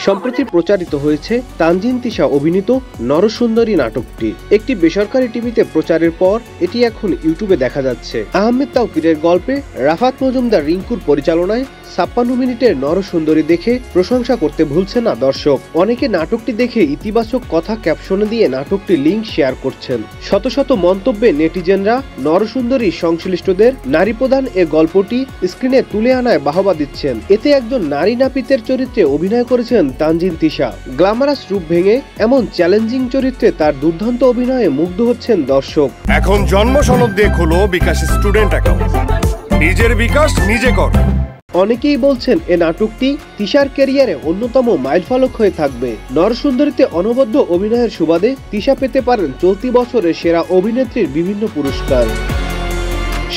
সম্প্রতি প্রচারিত হয়েছে তানজিন তিশা অভিনীত নরসুন্দরী নাটকটি। একটি বেসরকারি টিভিতে প্রচারের পর এটি এখন ইউটিউবে দেখা যাচ্ছে। আহমেদ তাওকিরের গল্পে রাফাত মজুমদার রিঙ্কুর পরিচালনায় ৫৬ মিনিটের নরসুন্দরী দেখে প্রশংসা করতে ভুলছে না দর্শক। অনেকে নাটকটি দেখে ইতিবাচক কথা ক্যাপশনে দিয়ে নাটকটি লিঙ্ক শেয়ার করছেন। শত শত মন্তব্যে নেটিজেনরা নরসুন্দরী সংশ্লিষ্টদের নারী প্রধান এ গল্পটি স্ক্রিনে তুলে আনায় বাহবা দিচ্ছেন। এতে একজন নারী নাপিতের চরিত্রে অভিনয় করেছেন তানজিন তিশা। গ্ল্যামারাস রূপ ভেঙে এমন চ্যালেঞ্জিং চরিত্রে তার দুর্দান্ত অভিনয়ে মুগ্ধ হচ্ছেন দর্শক। এখন জন্ম সনদ দিয়ে খোলো বিকাশ স্টুডেন্ট অ্যাকাউন্ট। নিজের বিকাশ নিজে কর। অনেকেই বলছেন এ নাটকটি তিশার ক্যারিয়ারে অন্যতম মাইলফলক হয়ে থাকবে। নরসুন্দরীতে অনবদ্য অভিনয়ের সুবাদে তিশা পেতে পারেন চলতি বছরের সেরা অভিনেত্রীর বিভিন্ন পুরস্কার।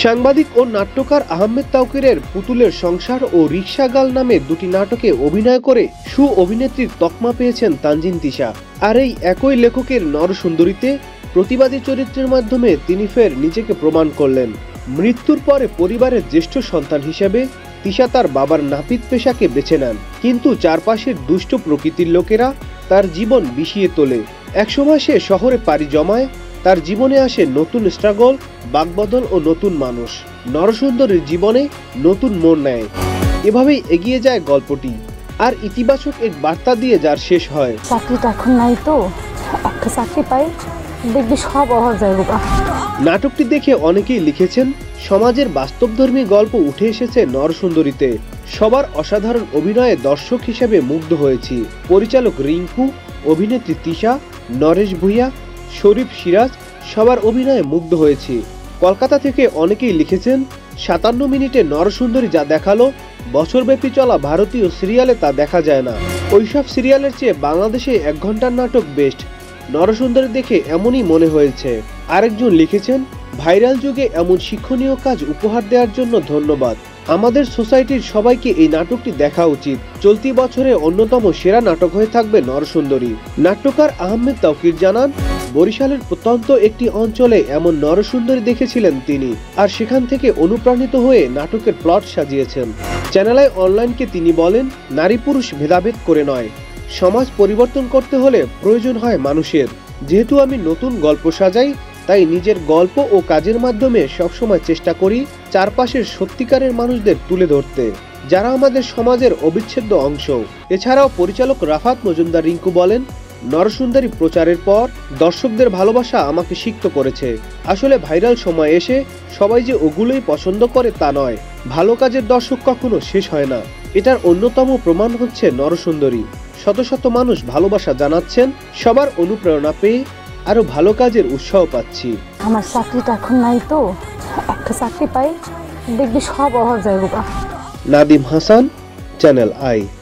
সাংবাদিক ও নাট্যকার আহমেদ তাওকিরের পুতুলের সংসার ও রিক্সা গার্ল নামে দুটি নাটকে অভিনয় করে সু অভিনেত্রীর তকমা পেয়েছেন তানজিন তিশা। আর এই একই লেখকের নরসুন্দরীতে প্রতিবাদী চরিত্রের মাধ্যমে তিনি ফের নিজেকে প্রমাণ করলেন। মৃত্যুর পরে পরিবারের জ্যেষ্ঠ সন্তান হিসেবে তিশা তার বাবার নাপিত পেশাকে বেছে নেন, কিন্তু চারপাশের দুষ্ট প্রকৃতির লোকেরা তার জীবন বিষিয়ে তোলে। একসময় সে শহরে পাড়ি জমায়, তার জীবনে আসে নতুন স্ট্রাগল, বাকবদল ও নতুন মানুষ। নরসুন্দরীর জীবনে নতুন মোড় নেয়। এভাবেই এগিয়ে যায় গল্পটি, আর ইতিবাচক এক বার্তা দিয়ে যার শেষ হয়। চাকরিটা এখন নাই তো, একটা চাকরি পাই দেখবি সব অভাব যাবে। নাটকটি দেখে অনেকেই লিখেছেন, সমাজের বাস্তবধর্মী গল্প উঠে এসেছে নরসুন্দরীতে। সবার অসাধারণ অভিনয়ে দর্শক হিসেবে মুগ্ধ হয়েছি। পরিচালক রিঙ্কু, অভিনেত্রী তিশা, নরেশ ভূঁইয়া, শরীফ সিরাজ সবার অভিনয়ে মুগ্ধ হয়েছি। কলকাতা থেকে অনেকেই লিখেছেন, ৫৭ মিনিটে নরসুন্দরী যা দেখালো বছরব্যাপী চলা ভারতীয় সিরিয়ালে তা দেখা যায় না। ওইসব সিরিয়ালের চেয়ে বাংলাদেশে ১ ঘন্টার নাটক বেস্ট। নরসুন্দরী দেখে এমনই মনে হয়েছে। আরেকজন লিখেছেন, ভাইরাল যুগে এমন শিক্ষণীয় কাজ উপহার দেওয়ার জন্য ধন্যবাদ। আমাদের সোসাইটির সবাইকে এই নাটকটি দেখা উচিত। চলতি বছরে অন্যতম সেরা নাটক হয়ে থাকবে নরসুন্দরী। নাট্যকার আহমেদ তাওকির জানান, বরিশালের প্রত্যন্ত একটি অঞ্চলে এমন নরসুন্দরী দেখেছিলেন তিনি, আর সেখান থেকে অনুপ্রাণিত হয়ে নাটকের প্লট সাজিয়েছেন। চ্যানেল অনলাইনকে তিনি বলেন, নারী পুরুষ ভেদাভেদ করে নয়, সমাজ পরিবর্তন করতে হলে প্রয়োজন হয় মানুষের। যেহেতু আমি নতুন গল্প সাজাই, তাই নিজের গল্প ও কাজের মাধ্যমে সবসময় চেষ্টা করি চারপাশের সত্যিকারের মানুষদের তুলে ধরতে, যারা আমাদের সমাজের অবিচ্ছেদ্য অংশ। এছাড়াও পরিচালক রাফাত মজুমদার রিঙ্কু বলেন, নরসুন্দরী প্রচারের পর দর্শকদের ভালোবাসা আমাকে সিক্ত করেছে। আসলে ভাইরাল সময় এসে সবাই যে ওগুলোই পছন্দ করে তা নয়, ভালো কাজের দর্শক কখনো শেষ হয় না। এটার অন্যতম প্রমাণ হচ্ছে নরসুন্দরী। শত শত মানুষ ভালোবাসা জানাচ্ছেন, সবার অনুপ্রেরণা পেয়ে আরো ভালো কাজের উৎসাহ পাচ্ছি। আমার চাকরিটা এখন নাই তো, একটা চাকরি পাই দেখবি সব অভাব যাবে। Nadim Hasan, channel I.